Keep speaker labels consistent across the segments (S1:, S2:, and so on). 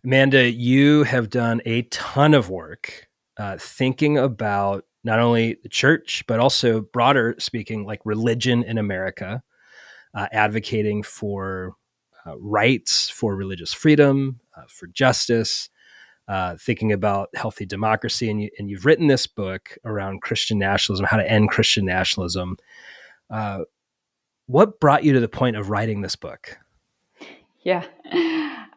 S1: Amanda, you have done a ton of work thinking about not only the church, but also broader speaking, like religion in America, advocating for rights, for religious freedom, for justice, thinking about healthy democracy. And you've written this book around Christian nationalism, how to end Christian nationalism. What brought you to the point of writing this book?
S2: Yeah.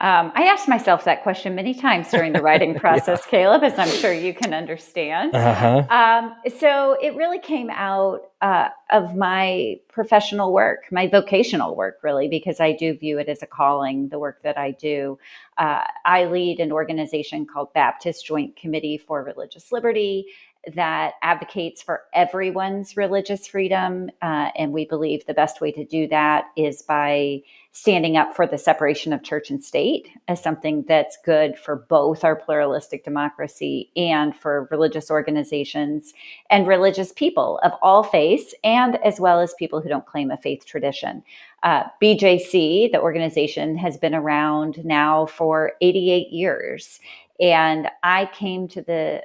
S2: I asked myself that question many times during the writing
S1: Yeah.
S2: process, Caleb, as I'm sure you can understand.
S1: Uh-huh.
S2: So it really came out of my professional work, my vocational work, really, because I do view it as a calling, the work that I do. I lead an organization called Baptist Joint Committee for Religious Liberty that advocates for everyone's religious freedom. And we believe the best way to do that is by standing up for the separation of church and state as something that's good for both our pluralistic democracy and for religious organizations and religious people of all faiths, and as well as people who don't claim a faith tradition. BJC, the organization, has been around now for 88 years. And I came to the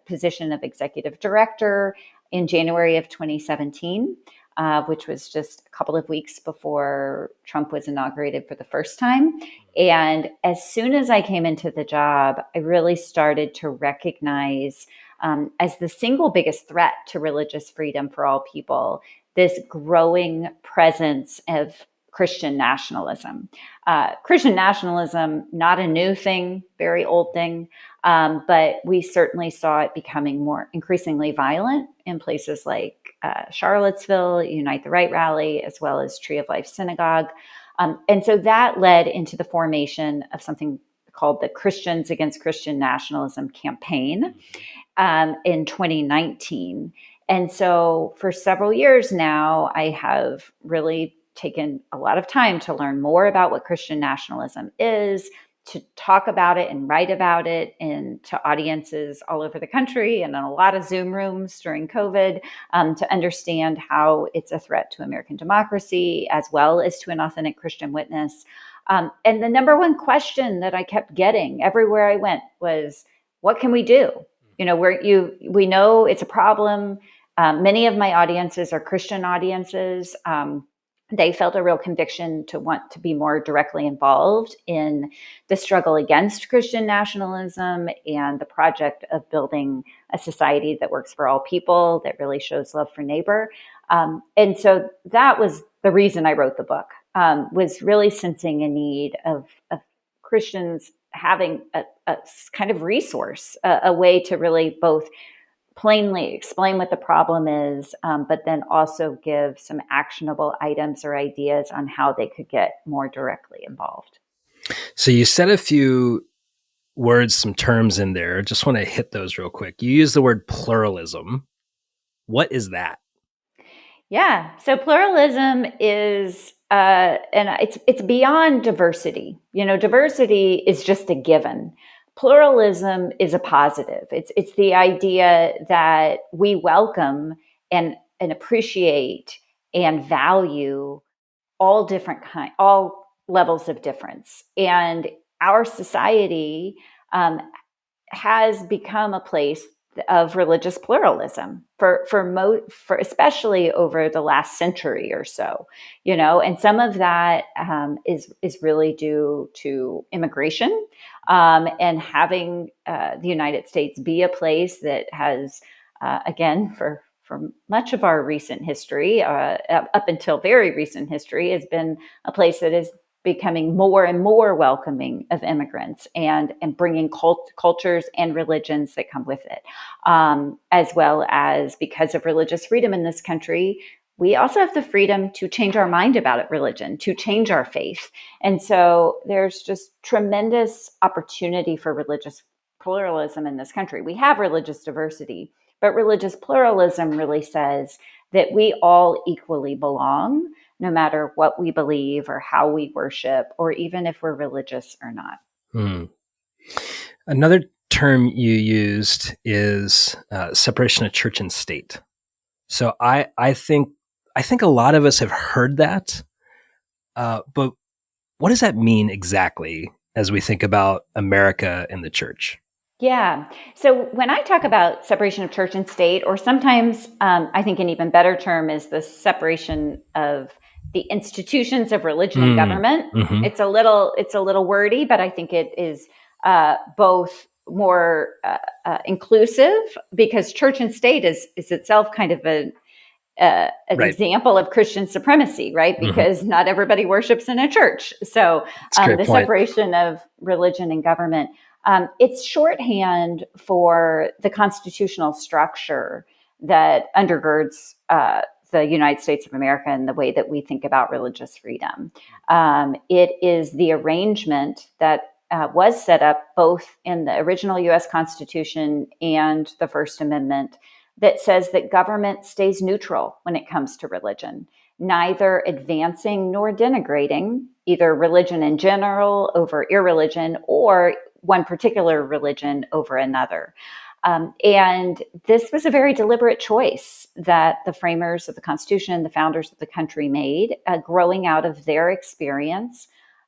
S2: position of executive director in January of 2017. Which was just a couple of weeks before Trump was inaugurated for the first time. And as soon as I came into the job, I really started to recognize as the single biggest threat to religious freedom for all people, this growing presence of Christian nationalism. Christian nationalism, not a new thing, very old thing, but we certainly saw it becoming more increasingly violent in places like Charlottesville, Unite the Right rally, as well as Tree of Life Synagogue. And so that led into the formation of something called the Christians Against Christian Nationalism campaign in 2019. And so for several years now, I have really taken a lot of time to learn more about what Christian nationalism is, to talk about it and write about it and to audiences all over the country and in a lot of Zoom rooms during COVID, to understand how it's a threat to American democracy as well as to an authentic Christian witness. And the number one question that I kept getting everywhere I went was, what can we do? We know it's a problem. Many of my audiences are Christian audiences. They felt a real conviction to want to be more directly involved in the struggle against Christian nationalism and the project of building a society that works for all people, that really shows love for neighbor. And so that was the reason I wrote the book, was really sensing a need of Christians having a kind of resource, a way to really both plainly explain what the problem is, but then also give some actionable items or ideas on how they could get more directly involved.
S1: So you said a few words, some terms in there. Just want to hit those real quick. You use the word pluralism. What is that?
S2: Yeah. So pluralism is, and it's beyond diversity. Diversity is just a given. Pluralism is a positive. It's the idea that we welcome and appreciate and value all levels of difference. And our society has become a place of religious pluralism for especially over the last century or so, and some of that is really due to immigration, and having the United States be a place that has, again, for much of our recent history, up until very recent history, has been a place that is becoming more and more welcoming of immigrants and bringing cultures and religions that come with it. As well as, because of religious freedom in this country, we also have the freedom to change our mind about religion, to change our faith. And so there's just tremendous opportunity for religious pluralism in this country. We have religious diversity, but religious pluralism really says that we all equally belong, no matter what we believe or how we worship, or even if we're religious or not.
S1: Another term you used is separation of church and state. So I think a lot of us have heard that, but what does that mean exactly? as we think about America and the church?
S2: Yeah. So when I talk about separation of church and state, or sometimes I think an even better term is the separation of the institutions of religion and government.
S1: Mm-hmm.
S2: It's a little wordy, but I think it is both more inclusive, because church and state is itself kind of an
S1: Right.
S2: example of Christian supremacy, right?
S1: Mm-hmm.
S2: Because not everybody worships in a church. So
S1: It's a great
S2: the
S1: point.
S2: separation of religion and government, it's shorthand for the constitutional structure that undergirds the United States of America and the way that we think about religious freedom. It is the arrangement that was set up both in the original US Constitution and the First Amendment, that says that government stays neutral when it comes to religion, neither advancing nor denigrating either religion in general over irreligion, or one particular religion over another. And this was a very deliberate choice that the framers of the Constitution, the founders of the country made, growing out of their experience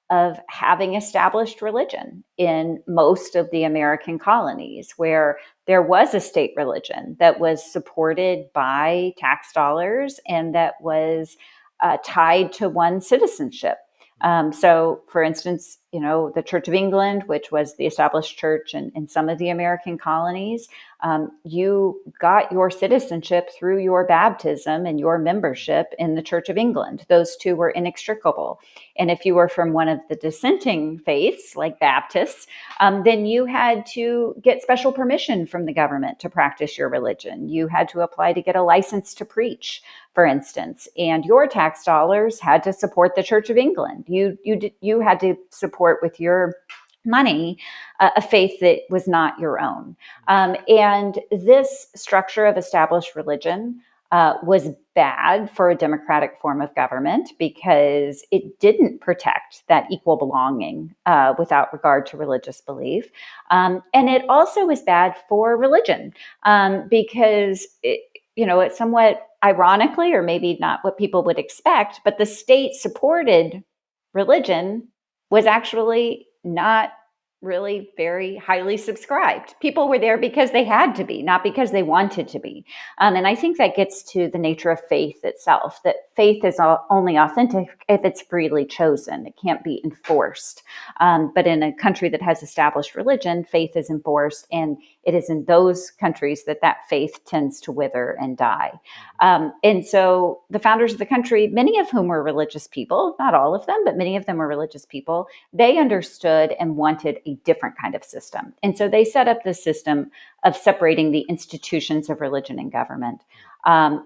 S2: of having established religion in most of the American colonies, where there was a state religion that was supported by tax dollars and that was tied to one's citizenship. So, for instance, the Church of England, which was the established church in some of the American colonies, you got your citizenship through your baptism and your membership in the Church of England. Those two were inextricable. And if you were from one of the dissenting faiths, like Baptists, then you had to get special permission from the government to practice your religion. You had to apply to get a license to preach, for instance, and your tax dollars had to support the Church of England. You had to support with your money a faith that was not your own. And this structure of established religion was bad for a democratic form of government, because it didn't protect that equal belonging without regard to religious belief. And it also was bad for religion, because it's somewhat ironically, or maybe not what people would expect, but the state supported religion was actually not really very highly subscribed. People were there because they had to be, not because they wanted to be. And I think that gets to the nature of faith itself, that faith is only authentic if it's freely chosen. It can't be enforced. But in a country that has established religion, faith is enforced, and it is in those countries that faith tends to wither and die. And so the founders of the country, many of whom were religious people, not all of them, but many of them were religious people, they understood and wanted a different kind of system. And so they set up this system of separating the institutions of religion and government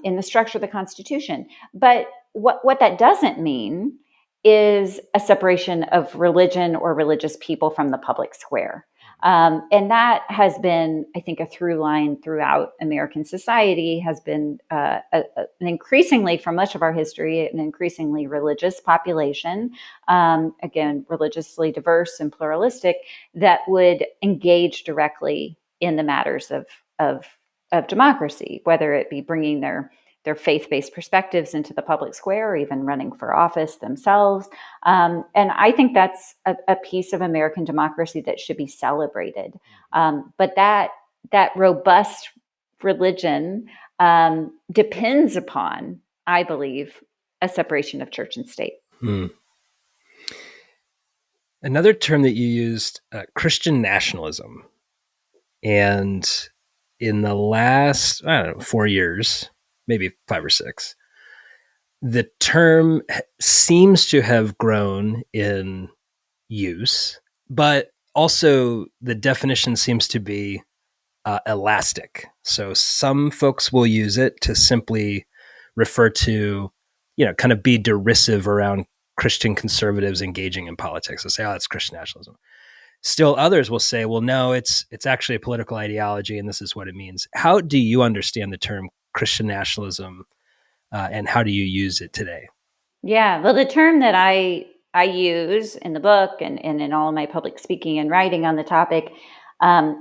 S2: in the structure of the Constitution. But what that doesn't mean is a separation of religion or religious people from the public square. And that has been, I think, a through line throughout American society, has been an increasingly, for much of our history, an increasingly religious population, again, religiously diverse and pluralistic, that would engage directly in the matters of democracy, whether it be bringing their faith-based perspectives into the public square, or even running for office themselves. And I think that's a piece of American democracy that should be celebrated. But that robust religion depends upon, I believe, a separation of church and state.
S1: Hmm. Another term that you used, Christian nationalism. And in the last, 4 years, maybe 5 or 6, the term seems to have grown in use, but also the definition seems to be elastic. So some folks will use it to simply refer to, kind of be derisive around Christian conservatives engaging in politics. They'll say, oh, that's Christian nationalism. Still others will say, well, no, it's actually a political ideology, and this is what it means. How do you understand the term Christian nationalism, and how do you use it today?
S2: Yeah, well, the term that I use in the book and in all of my public speaking and writing on the topic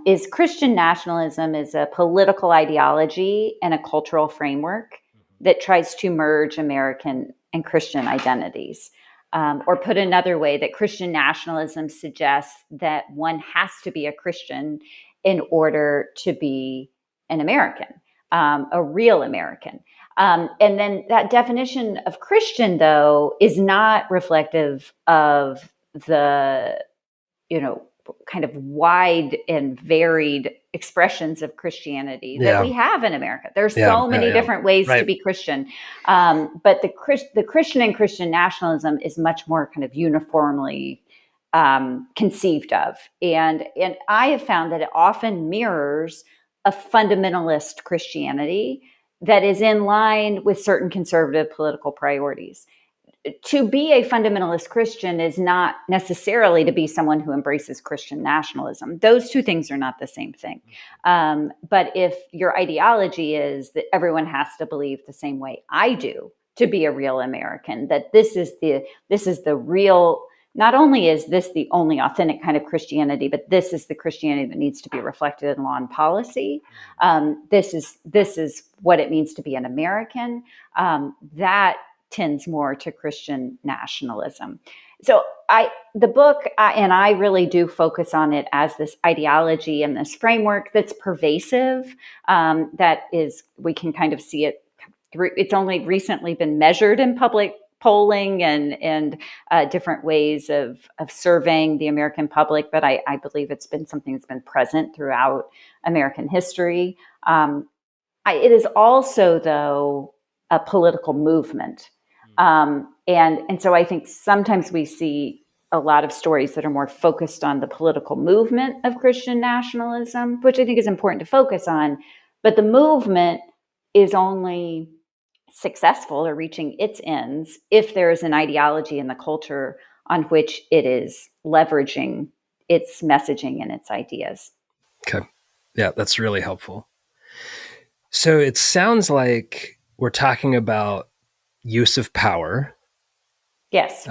S2: is Christian nationalism is a political ideology and a cultural framework that tries to merge American and Christian identities. Or put another way, that Christian nationalism suggests that one has to be a Christian in order to be an American, a real American. And then that definition of Christian, though, is not reflective of the, kind of wide and varied expressions of Christianity that
S1: Yeah.
S2: we have in America. There's
S1: Yeah.
S2: so many
S1: Yeah.
S2: different ways to
S1: Right.
S2: be Christian, but the Christian and Christian nationalism is much more kind of uniformly conceived of, and I have found that it often mirrors a fundamentalist Christianity that is in line with certain conservative political priorities. To be a fundamentalist Christian is not necessarily to be someone who embraces Christian nationalism. Those two things are not the same thing. But if your ideology is that everyone has to believe the same way I do to be a real American, that this is the real. Not only is this the only authentic kind of Christianity, but this is the Christianity that needs to be reflected in law and policy. This is what it means to be an American. That tends more to Christian nationalism. So the book, and I really do focus on it as this ideology and this framework that's pervasive. That is, we can kind of see it through. It's only recently been measured in public polling and different ways of surveying the American public, but I believe it's been something that's been present throughout American history. It is also, though, a political movement. And so I think sometimes we see a lot of stories that are more focused on the political movement of Christian nationalism, which I think is important to focus on. But the movement is only successful or reaching its ends if there is an ideology in the culture on which it is leveraging its messaging and its ideas.
S1: Okay. Yeah, that's really helpful. So it sounds like we're talking about use of power.
S2: Yes.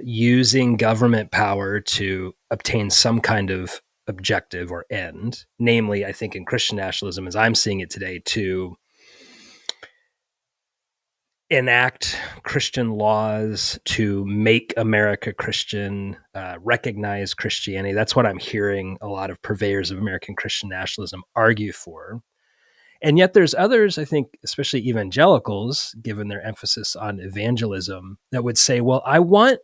S1: Using government power to obtain some kind of objective or end. Namely, I think in Christian nationalism, as I'm seeing it today, to enact Christian laws, to make America Christian, recognize Christianity. That's what I'm hearing a lot of purveyors of American Christian nationalism argue for. And yet there's others, I think, especially evangelicals, given their emphasis on evangelism, that would say, well, I want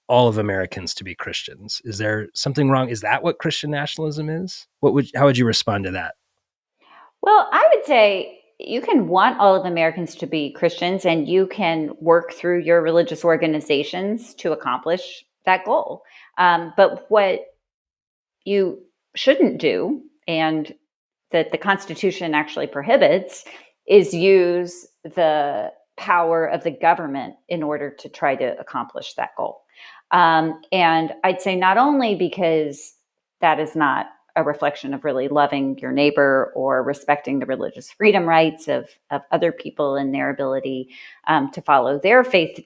S1: all of Americans to be Christians. Is there something wrong? Is that what Christian nationalism is? How would you respond to that?
S2: Well, I would say you can want all of Americans to be Christians, and you can work through your religious organizations to accomplish that goal. But what you shouldn't do, and that the Constitution actually prohibits, is use the power of the government in order to try to accomplish that goal. And I'd say not only because that is not a reflection of really loving your neighbor or respecting the religious freedom rights of other people and their ability to follow their faith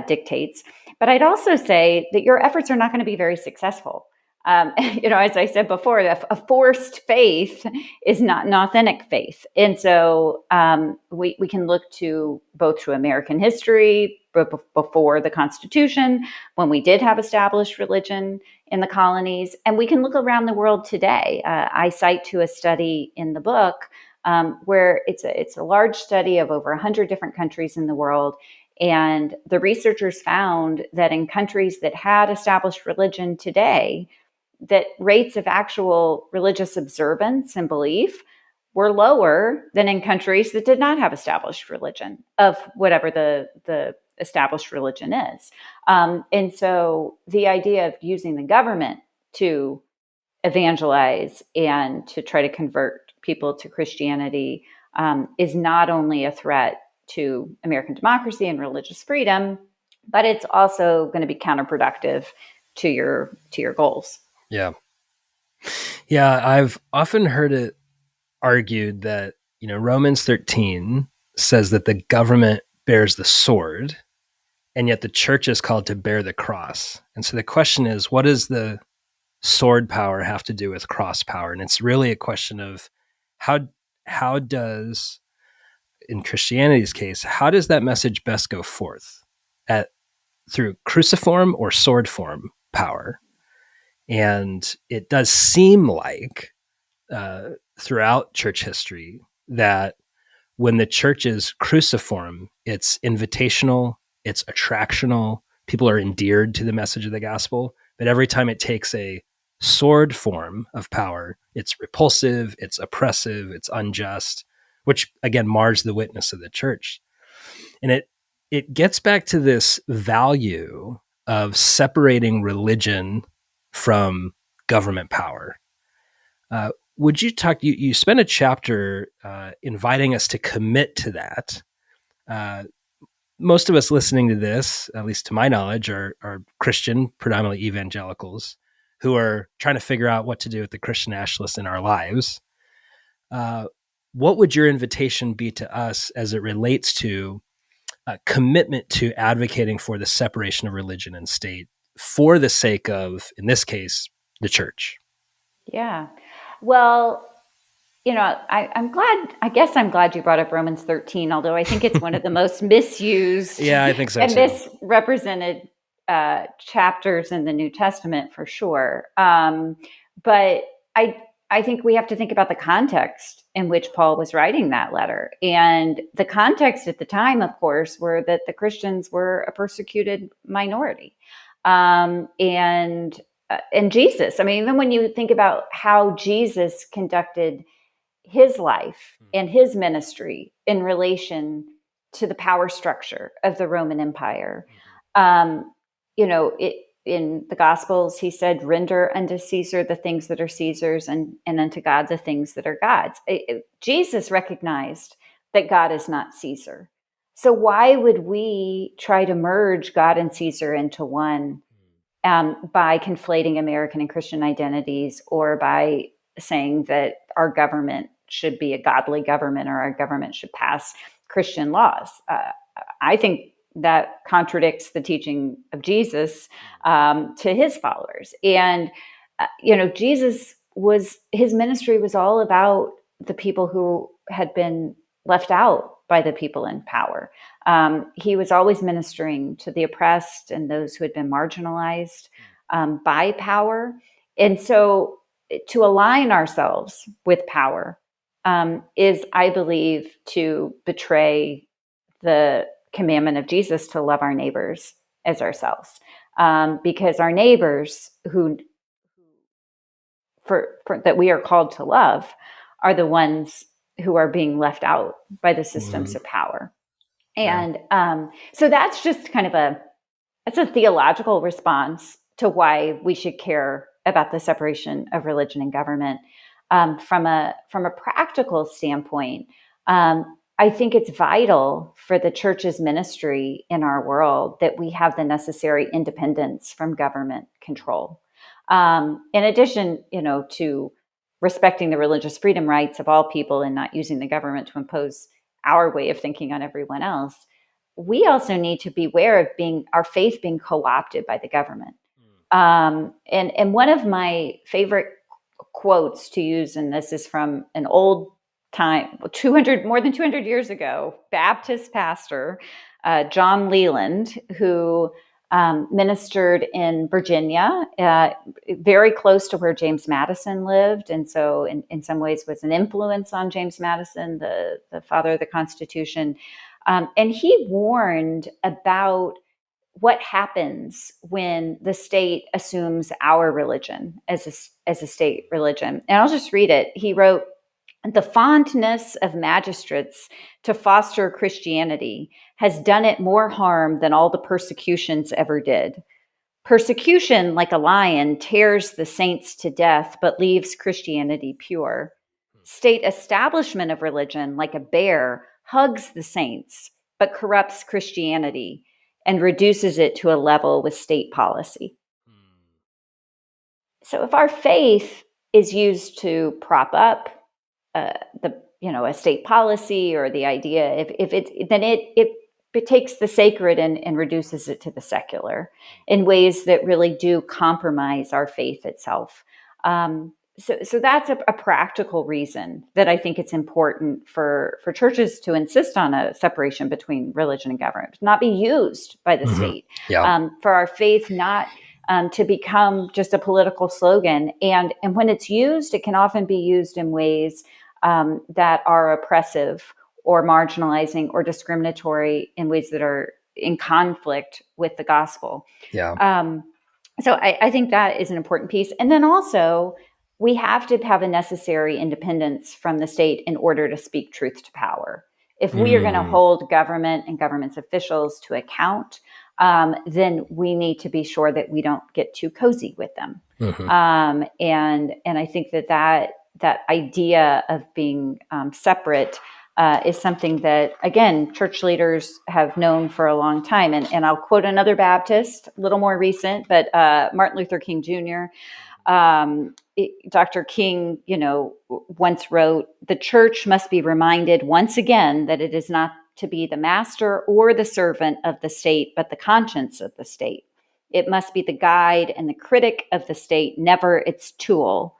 S2: dictates, but I'd also say that your efforts are not going to be very successful. As I said before, a forced faith is not an authentic faith. And so we can look to both to American history, before the Constitution, when we did have established religion in the colonies, and we can look around the world today. I cite to a study in the book where it's a large study of over 100 different countries in the world. And the researchers found that in countries that had established religion today, that rates of actual religious observance and belief were lower than in countries that did not have established religion, of whatever the established religion is. And so the idea of using the government to evangelize and to try to convert people to Christianity is not only a threat to American democracy and religious freedom, but it's also going to be counterproductive to your goals.
S1: Yeah. Yeah. I've often heard it argued that, Romans 13 says that the government bears the sword, and yet the church is called to bear the cross. And so the question is, what does the sword power have to do with cross power? And it's really a question of how does, in Christianity's case, how does that message best go forth? through cruciform or sword form power. And it does seem like throughout church history that when the church is cruciform, it's invitational, it's attractional, people are endeared to the message of the gospel. But every time it takes a sword form of power, it's repulsive, it's oppressive, it's unjust, which again mars the witness of the church. And it gets back to this value of separating religion from government power. Would you talk? You spent a chapter inviting us to commit to that. Most of us listening to this, at least to my knowledge, are Christian, predominantly evangelicals, who are trying to figure out what to do with the Christian nationalists in our lives. What would your invitation be to us as it relates to a commitment to advocating for the separation of religion and state for the sake of, in this case, the church?
S2: Yeah. Well, I guess I'm glad you brought up Romans 13, although I think it's one of the most misused
S1: Yeah, I think so
S2: and
S1: too.
S2: misrepresented chapters in the New Testament for sure. But I think we have to think about the context in which Paul was writing that letter. And the context at the time, of course, were that the Christians were a persecuted minority. And Jesus, I mean, even when you think about how Jesus conducted his life and his ministry in relation to the power structure of the Roman Empire. In the Gospels, he said, render unto Caesar the things that are Caesar's and unto God the things that are God's. Jesus recognized that God is not Caesar. So why would we try to merge God and Caesar into one by conflating American and Christian identities, or by saying that our government should be a godly government or our government should pass Christian laws? I think that contradicts the teaching of Jesus to his followers. And, Jesus his ministry was all about the people who had been left out by the people in power. He was always ministering to the oppressed and those who had been marginalized by power. And so to align ourselves with power is, I believe, to betray the commandment of Jesus to love our neighbors as ourselves. Because our neighbors who that we are called to love are the ones who are being left out by the systems of power. And so that's just kind of that's a theological response to why we should care about the separation of religion and government. From a practical standpoint, I think it's vital for the church's ministry in our world that we have the necessary independence from government control. In addition, to respecting the religious freedom rights of all people and not using the government to impose our way of thinking on everyone else, we also need to beware of our faith being co-opted by the government. And one of my favorite quotes to use, and this is from an old time, more than 200 years ago, Baptist pastor John Leland, who ministered in Virginia, very close to where James Madison lived, and so in some ways was an influence on James Madison, the father of the Constitution. And he warned about what happens when the state assumes our religion as a state religion. And I'll just read it. He wrote, "The fondness of magistrates to foster Christianity has done it more harm than all the persecutions ever did. Persecution, like a lion, tears the saints to death, but leaves Christianity pure. State establishment of religion, like a bear, hugs the saints, but corrupts Christianity and reduces it to a level with state policy." So if our faith is used to prop up a state policy or the idea, if it's then it takes the sacred and reduces it to the secular in ways that really do compromise our faith itself. So that's a practical reason that I think it's important for churches to insist on a separation between religion and government, not be used by the
S1: Mm-hmm.
S2: state,
S1: Yeah.
S2: for our faith not to become just a political slogan. And when it's used, it can often be used in ways that are oppressive or marginalizing or discriminatory in ways that are in conflict with the gospel.
S1: Yeah.
S2: So I think that is an important piece. And then also, we have to have a necessary independence from the state in order to speak truth to power. If we are going to
S1: Mm.
S2: hold government and government's officials to account, then we need to be sure that we don't get too cozy with them.
S1: Mm-hmm.
S2: And I think that idea of being separate is something that, again, church leaders have known for a long time. And I'll quote another Baptist, a little more recent, but Martin Luther King Jr. Dr. King, once wrote, "The church must be reminded once again that it is not to be the master or the servant of the state, but the conscience of the state. It must be the guide and the critic of the state, never its tool."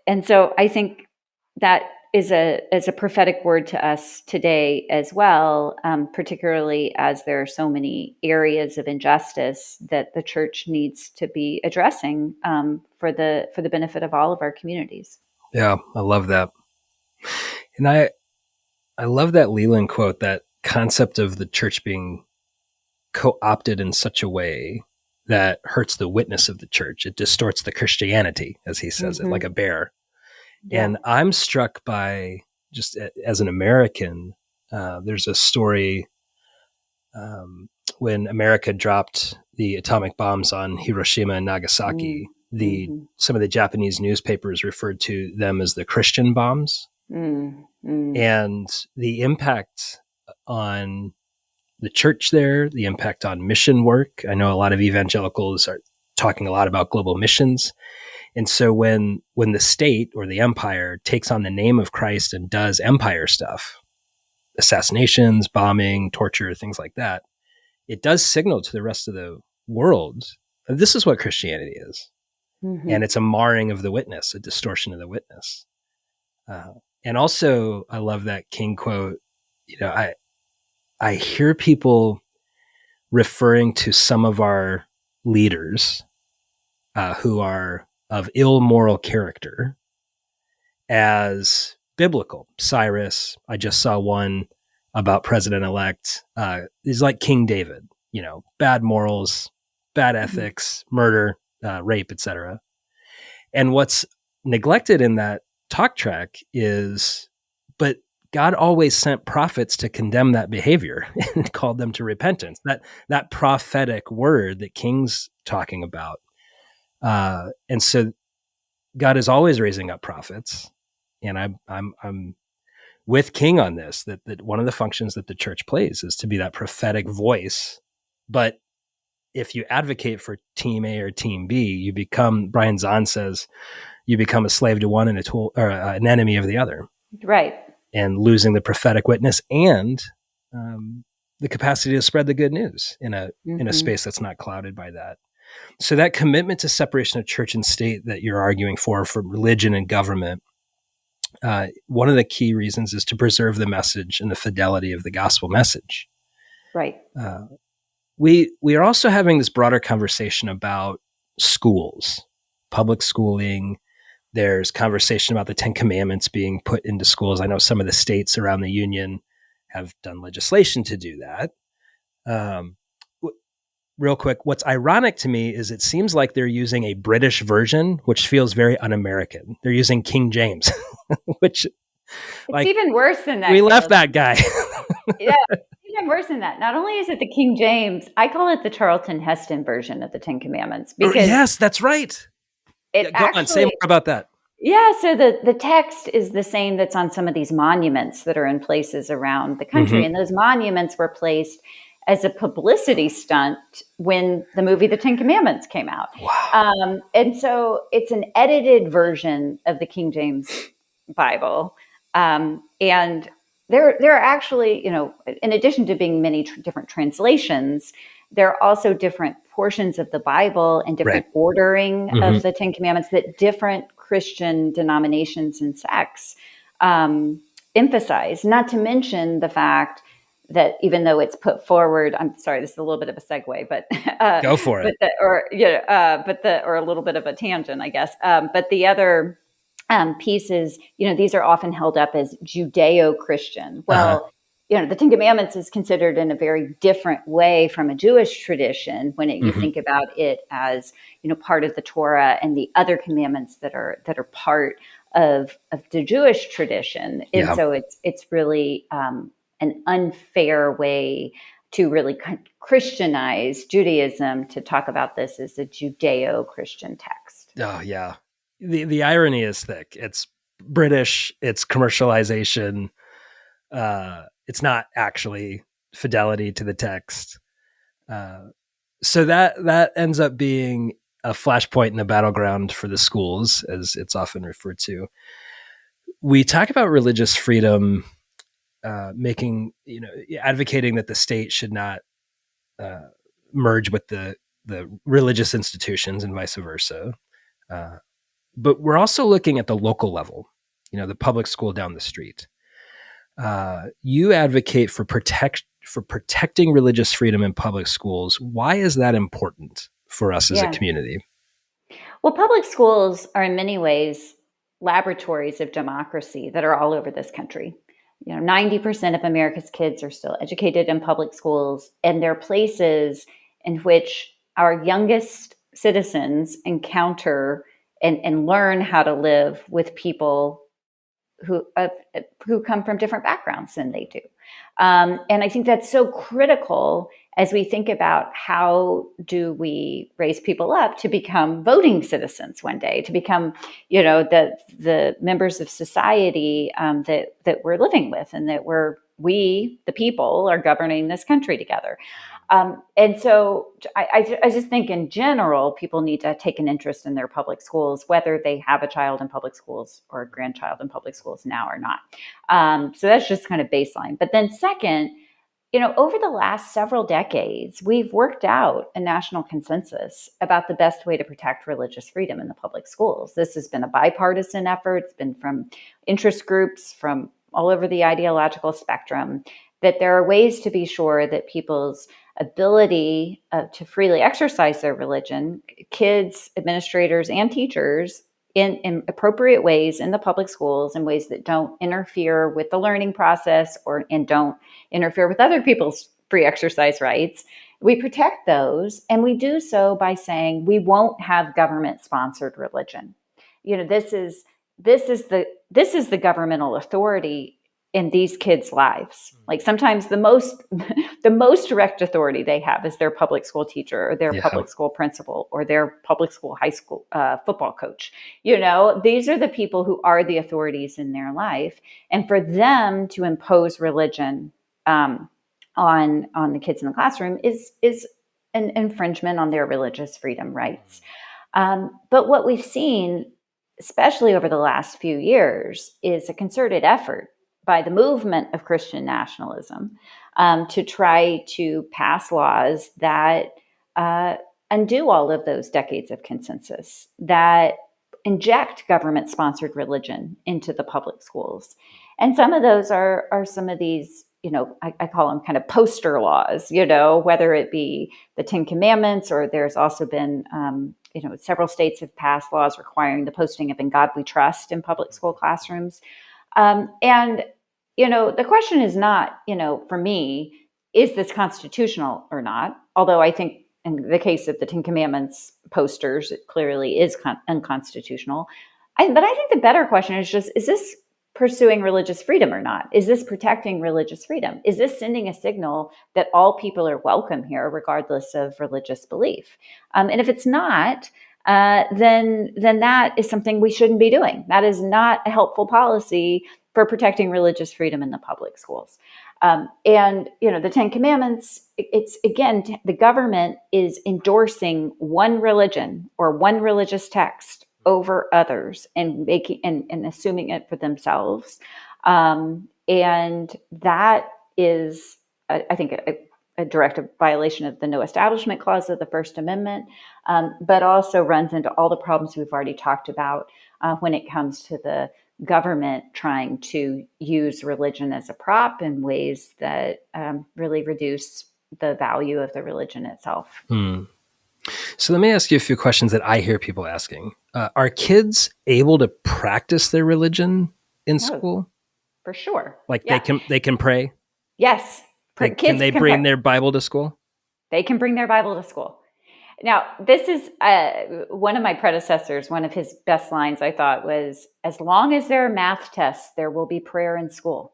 S2: And so I think that is a prophetic word to us today as well, particularly as there are so many areas of injustice that the church needs to be addressing for the benefit of all of our communities.
S1: Yeah, I love that. And I love that Leland quote, that concept of the church being co-opted in such a way that hurts the witness of the church. It distorts the Christianity, as he says it, like a bear.
S2: Yeah.
S1: And I'm struck by, just as an American, there's a story when America dropped the atomic bombs on Hiroshima and Nagasaki. Some of the Japanese newspapers referred to them as the Christian bombs. And the impact on the church there, the impact on mission work. I know a lot of evangelicals are talking a lot about global missions. And so when the state or the empire takes on the name of Christ and does empire stuff, assassinations, bombing, torture, things like that, it does signal to the rest of the world that this is what Christianity is. And it's a marring of the witness, a distortion of the witness. And also, I love that King quote. I hear people referring to some of our leaders who are of ill moral character as biblical. Cyrus, I just saw one about President-elect. He's like King David, bad morals, bad ethics, murder, rape, etc. And what's neglected in that talk track is, but God always sent prophets to condemn that behavior and called them to repentance. That prophetic word that King's talking about. And so God is always raising up prophets. And I'm with King on this, that one of the functions that the church plays is to be that prophetic voice. But if you advocate for team A or team B, you become, Brian Zahn says, you become a slave to one and a tool, or an enemy of the other.
S2: Right.
S1: And losing the prophetic witness and the capacity to spread the good news in a space that's not clouded by that. So that commitment to separation of church and state that you're arguing for religion and government, one of the key reasons is to preserve the message and the fidelity of the gospel message.
S2: Right.
S1: We are also having this broader conversation about schools, public schooling. There's conversation about the 10 Commandments being put into schools. I know some of the states around the union have done legislation to do that. Real quick, what's ironic to me is it seems like they're using a British version, which feels very un-American. They're using King James, which
S2: it's even worse than that.
S1: We left that guy.
S2: Yeah, even worse than that. Not only is it the King James, I call it the Charlton Heston version of the 10 Commandments. Because
S1: yes, that's right.
S2: It
S1: Go on, say more about that.
S2: Yeah, so the text is the same that's on some of these monuments that are in places around the country. And those monuments were placed as a publicity stunt when the movie The 10 Commandments came out.
S1: Wow.
S2: And so it's an edited version of the King James Bible. And there are actually, in addition to being many different translations, there are also different portions of the Bible and different ordering of the 10 Commandments that different Christian denominations and sects emphasize, not to mention the fact that even though it's put forward, I'm sorry, this is a little bit of a segue, but
S1: Go for it.
S2: or a little bit of a tangent, I guess. But the other piece is, these are often held up as Judeo-Christian.
S1: Uh-huh.
S2: Well, the Ten Commandments is considered in a very different way from a Jewish tradition when you
S1: Hmm.
S2: think about it as, part of the Torah, and the other commandments that are part of the Jewish tradition. And
S1: Yeah.
S2: so it's really an unfair way to really Christianize Judaism, to talk about this as a Judeo-Christian text.
S1: Oh, yeah. The irony is thick. It's British. It's commercialization. It's not actually fidelity to the text. So that ends up being a flashpoint in the battleground for the schools, as it's often referred to. We talk about religious freedom, advocating that the state should not uh, merge with the religious institutions and vice versa. Uh, but we're also looking at the local level, the public school down the street. You advocate for protecting religious freedom in public schools. Why is that important for us as a
S2: Yeah.
S1: community?
S2: Well, public schools are in many ways laboratories of democracy that are all over this country. 90% of America's kids are still educated in public schools, and they're places in which our youngest citizens encounter and learn how to live with people who come from different backgrounds than they do. And I think that's so critical as we think about how do we raise people up to become voting citizens one day, to become, the members of society that we're living with, and that we, the people, are governing this country together. And so I just think in general, people need to take an interest in their public schools, whether they have a child in public schools or a grandchild in public schools now or not. So that's just kind of baseline. But then second, over the last several decades, we've worked out a national consensus about the best way to protect religious freedom in the public schools. This has been a bipartisan effort. It's been from interest groups from all over the ideological spectrum, that there are ways to be sure that people's ability to freely exercise their religion, kids, administrators, and teachers, in appropriate ways in the public schools, in ways that don't interfere with the learning process and don't interfere with other people's free exercise rights. We protect those, and we do so by saying we won't have government-sponsored religion. This is the governmental authority in these kids' lives. Like, sometimes the most direct authority they have is their public school teacher, or their
S1: Yeah.
S2: public school principal, or their public school high school football coach. These are the people who are the authorities in their life, and for them to impose religion on the kids in the classroom is an infringement on their religious freedom rights. But what we've seen, especially over the last few years, is a concerted effort by the movement of Christian nationalism to try to pass laws that undo all of those decades of consensus, that inject government-sponsored religion into the public schools. And some of those are some of these, I call them kind of poster laws, whether it be the Ten Commandments, or there's also been, several states have passed laws requiring the posting of "In God We Trust" in public school classrooms. And the question is not, for me, is this constitutional or not? Although I think in the case of the Ten Commandments posters, it clearly is unconstitutional. But I think the better question is just, is this pursuing religious freedom or not? Is this protecting religious freedom? Is this sending a signal that all people are welcome here, regardless of religious belief? And if it's not, then that is something we shouldn't be doing. That is not a helpful policy for protecting religious freedom in the public schools. And the Ten Commandments, it's again, the government is endorsing one religion or one religious text over others, and making and assuming it for themselves. And that is, I think, a direct violation of the No Establishment Clause of the First Amendment, but also runs into all the problems we've already talked about when it comes to the government trying to use religion as a prop in ways that really reduce the value of the religion itself.
S1: So let me ask you a few questions that I hear people asking. Are kids able to practice their religion in
S2: Oh,
S1: school?
S2: for sure.
S1: Like
S2: Yeah.
S1: they can pray?
S2: Yes.
S1: Can
S2: Kids
S1: they
S2: can
S1: bring
S2: pray.
S1: their Bible to school?
S2: They can bring their Bible to school. Now, this is one of my predecessors. One of his best lines, I thought, was, "As long as there are math tests, there will be prayer in school."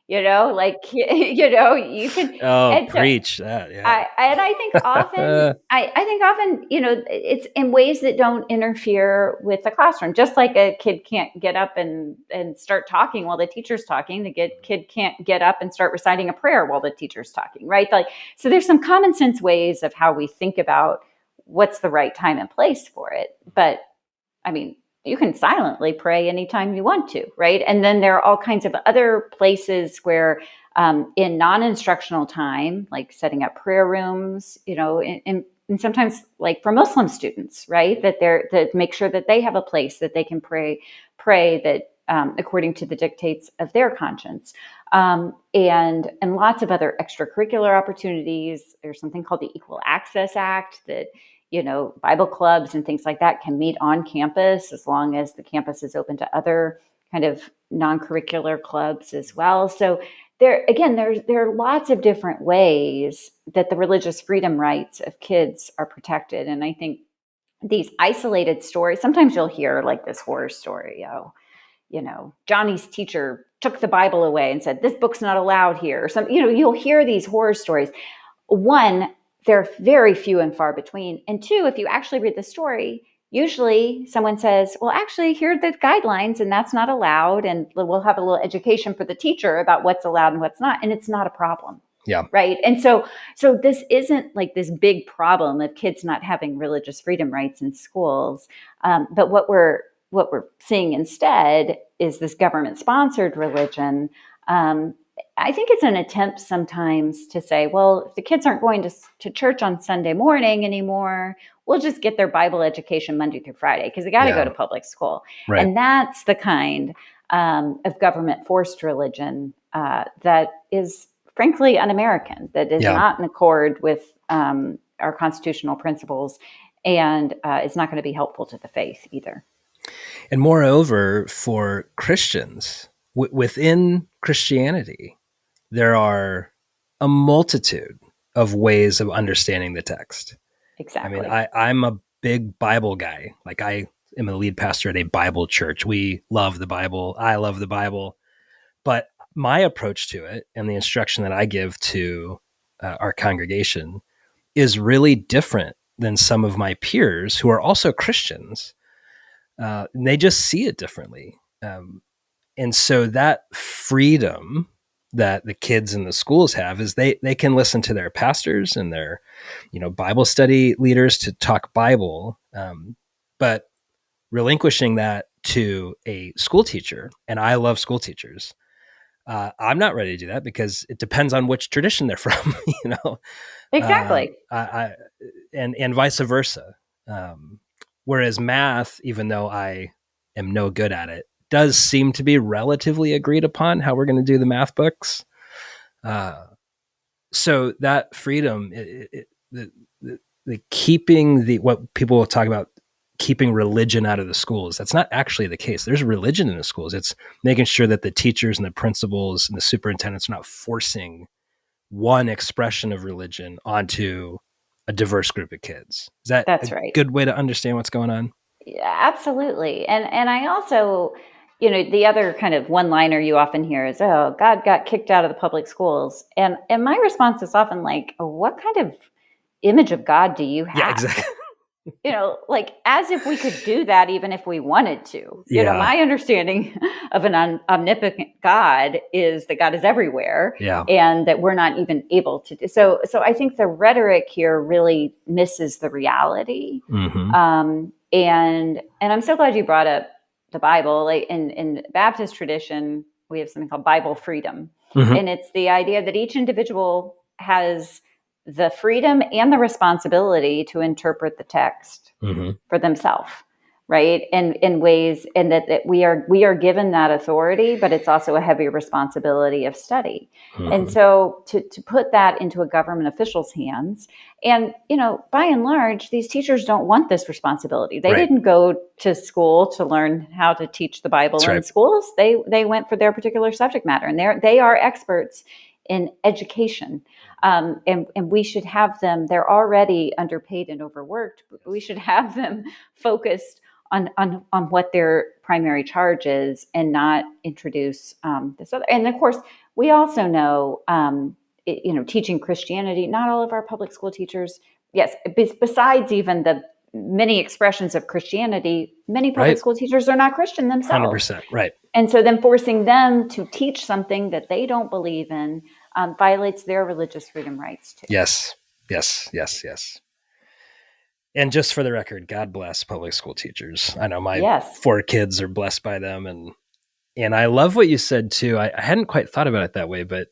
S2: Like, you can.
S1: Oh,
S2: And so
S1: preach that. Yeah.
S2: I think often, I think often, it's in ways that don't interfere with the classroom. Just like a kid can't get up and start talking while the teacher's talking, kid can't get up and start reciting a prayer while the teacher's talking, right? Like, so there's some common sense ways of how we think about what's the right time and place for it. But I mean, you can silently pray anytime you want to, right? And then there are all kinds of other places where, in non-instructional time, like setting up prayer rooms, and sometimes like for Muslim students, right, that make sure that they have a place that they can pray that according to the dictates of their conscience, and lots of other extracurricular opportunities. There's something called the Equal Access Act that Bible clubs and things like that can meet on campus as long as the campus is open to other kind of non-curricular clubs as well. So there are lots of different ways that the religious freedom rights of kids are protected. And I think these isolated stories, sometimes you'll hear like this horror story, Johnny's teacher took the Bible away and said, "This book's not allowed here." Or you'll hear these horror stories. One, they're very few and far between. And two, if you actually read the story, usually someone says, "Well, actually, here are the guidelines, and that's not allowed. And we'll have a little education for the teacher about what's allowed and what's not." And it's not a problem.
S1: Yeah.
S2: Right. And so this isn't like this big problem of kids not having religious freedom rights in schools. But what we're seeing instead is this government sponsored religion. I think it's an attempt sometimes to say, well, if the kids aren't going to church on Sunday morning anymore, we'll just get their Bible education Monday through Friday because they got to go to public school.
S1: Right.
S2: And that's the kind of government forced religion that is frankly un-American, that is not in accord with our constitutional principles, and is not going to be helpful to the faith either.
S1: And moreover, for Christians, within Christianity, there are a multitude of ways of understanding the text.
S2: Exactly.
S1: I mean, I'm a big Bible guy. Like, I am a lead pastor at a Bible church. We love the Bible. I love the Bible. But my approach to it and the instruction that I give to our congregation is really different than some of my peers who are also Christians. And they just see it differently. And so that freedom that the kids in the schools have is they can listen to their pastors and their, Bible study leaders to talk Bible. But relinquishing that to a school teacher, and I love school teachers, I'm not ready to do that because it depends on which tradition they're from,
S2: Exactly.
S1: And vice versa. Whereas math, even though I am no good at it, does seem to be relatively agreed upon how we're going to do the math books. So that freedom, the keeping what people will talk about, keeping religion out of the schools. That's not actually the case. There's religion in the schools. It's making sure that the teachers and the principals and the superintendents are not forcing one expression of religion onto a diverse group of kids. Is that
S2: That's
S1: a
S2: right.
S1: good way to understand what's going on?
S2: Yeah, absolutely. And I also, the other kind of one-liner you often hear is, "Oh, God got kicked out of the public schools." And my response is often like, "Oh, what kind of image of God do you have?"
S1: Yeah, exactly.
S2: Like as if we could do that even if we wanted to.
S1: Yeah.
S2: My understanding of an omnipotent God is that God is everywhere,
S1: Yeah.
S2: and that we're not even able to do so. So I think the rhetoric here really misses the reality.
S1: Mm-hmm.
S2: And I'm so glad you brought up the Bible. Like in Baptist tradition, we have something called Bible freedom,
S1: Mm-hmm.
S2: and it's the idea that each individual has the freedom and the responsibility to interpret the text for themselves, right? And in ways, and that we are given that authority, but it's also a heavy responsibility of study. And so to put that into a government official's hands, and by and large, these teachers don't want this responsibility. They didn't go to school to learn how to teach the Bible in schools. They went for their particular subject matter, and they are experts in education. And we should have them, they're already underpaid and overworked, but we should have them focused on what their primary charge is, and not introduce this other. And of course, we also know, teaching Christianity, not all of our public school teachers, yes, besides even the many expressions of Christianity, many public school teachers are not Christian themselves.
S1: 100%, right.
S2: And so then forcing them to teach something that they don't believe in violates their religious freedom rights too.
S1: Yes. And just for the record, God bless public school teachers. I know my 4 kids are blessed by them. And I love what you said too. I hadn't quite thought about it that way, but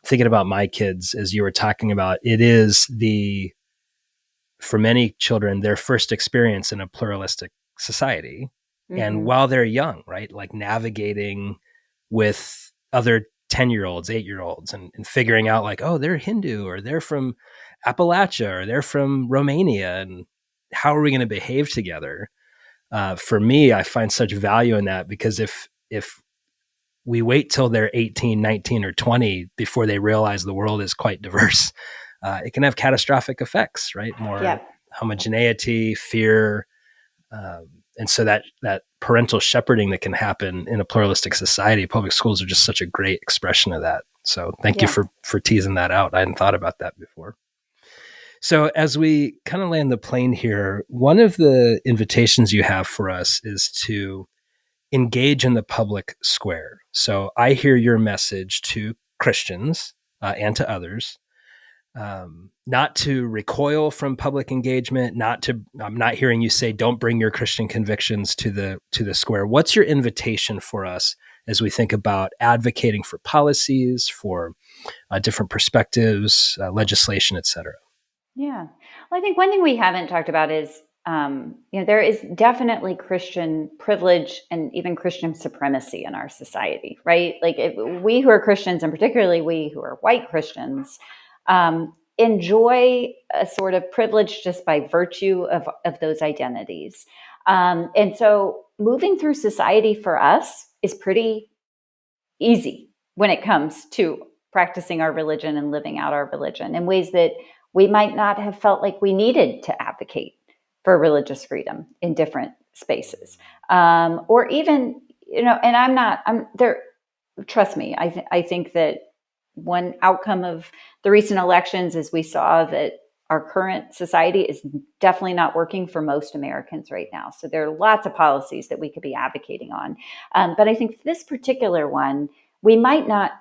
S1: thinking about my kids, as you were talking about, it is for many children, their first experience in a pluralistic society. And while they're young, right, like navigating with other 10-year-olds, 8-year-olds, and figuring out like, oh, they're Hindu, or they're from Appalachia, or they're from Romania, and how are we going to behave together? For me, I find such value in that, because if we wait till they're 18, 19, or 20 before they realize the world is quite diverse, it can have catastrophic effects, right? More homogeneity, fear. And so that parental shepherding that can happen in a pluralistic society, public schools are just such a great expression of that. So thank you for teasing that out. I hadn't thought about that before. So as we kind of land the plane here, one of the invitations you have for us is to engage in the public square. So I hear your message to Christians and to others, not to recoil from public engagement, I'm not hearing you say, don't bring your Christian convictions to the square. What's your invitation for us as we think about advocating for policies, for different perspectives, legislation, et cetera?
S2: Yeah. Well, I think one thing we haven't talked about is, there is definitely Christian privilege and even Christian supremacy in our society, right? Like we who are Christians, and particularly we who are white Christians, enjoy a sort of privilege just by virtue of those identities. And so moving through society for us is pretty easy when it comes to practicing our religion and living out our religion in ways that we might not have felt like we needed to advocate for religious freedom in different spaces. Or even, and I'm there, trust me, I think that one outcome of the recent elections is we saw that our current society is definitely not working for most Americans right now. So there are lots of policies that we could be advocating on. But I think this particular one, we might not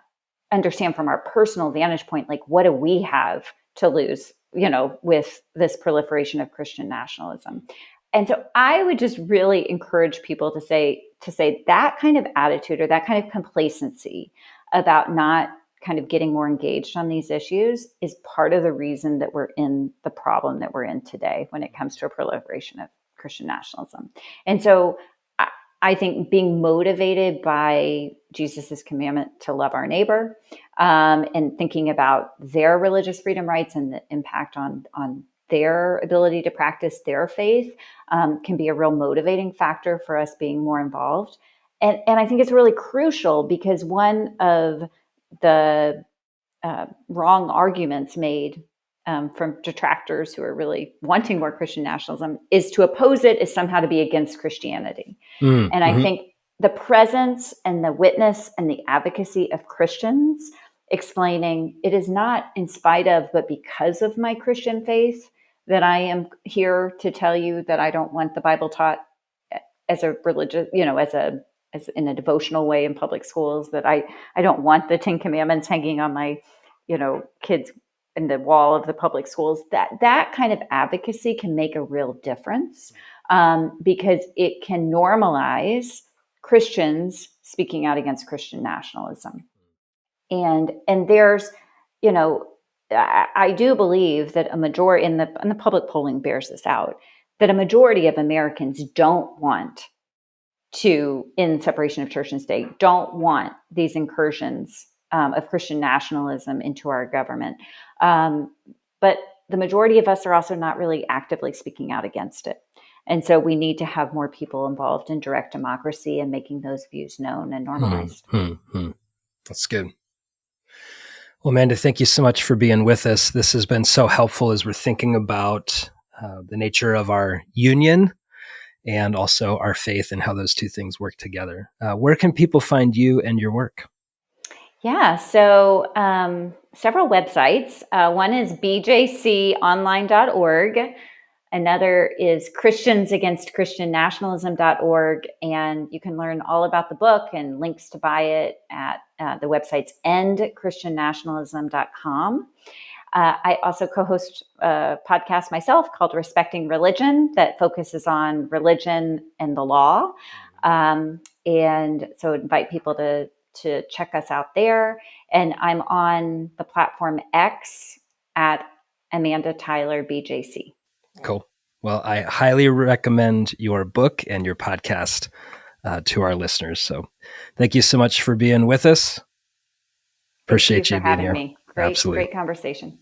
S2: understand from our personal vantage point, like, what do we have to lose, with this proliferation of Christian nationalism? And so I would just really encourage people to say that kind of attitude, or that kind of complacency about not kind of getting more engaged on these issues, is part of the reason that we're in the problem that we're in today when it comes to a proliferation of Christian nationalism. And so I think being motivated by Jesus's commandment to love our neighbor, and thinking about their religious freedom rights and the impact on their ability to practice their faith, can be a real motivating factor for us being more involved. And I think it's really crucial, because one of the wrong arguments made from detractors who are really wanting more Christian nationalism is to oppose it is somehow to be against Christianity. And I think the presence and the witness and the advocacy of Christians explaining it is not in spite of, but because of my Christian faith, that I am here to tell you that I don't want the Bible taught as a religious, as in a devotional way in public schools, that I don't want the 10 Commandments hanging on my, kids in the wall of the public schools. That kind of advocacy can make a real difference, because it can normalize Christians speaking out against Christian nationalism. And there's, I do believe that a majority, and the public polling bears this out, that a majority of Americans don't want to end separation of church and state, don't want these incursions of Christian nationalism into our government. But the majority of us are also not really actively speaking out against it. And so we need to have more people involved in direct democracy and making those views known and normalized.
S1: That's good. Well, Amanda, thank you so much for being with us. This has been so helpful as we're thinking about the nature of our union and also our faith and how those two things work together. Where can people find you and your work?
S2: Yeah, so several websites. One is bjconline.org. Another is christiansagainstchristiannationalism.org. And you can learn all about the book and links to buy it at the websites endchristiannationalism.com. I also co-host a podcast myself called Respecting Religion that focuses on religion and the law. And so invite people to check us out there. And I'm on the platform X at Amanda Tyler BJC.
S1: Cool. Well, I highly recommend your book and your podcast to our listeners. So thank you so much for being with us. Appreciate you being here.
S2: Me.
S1: Absolutely.
S2: Great conversation.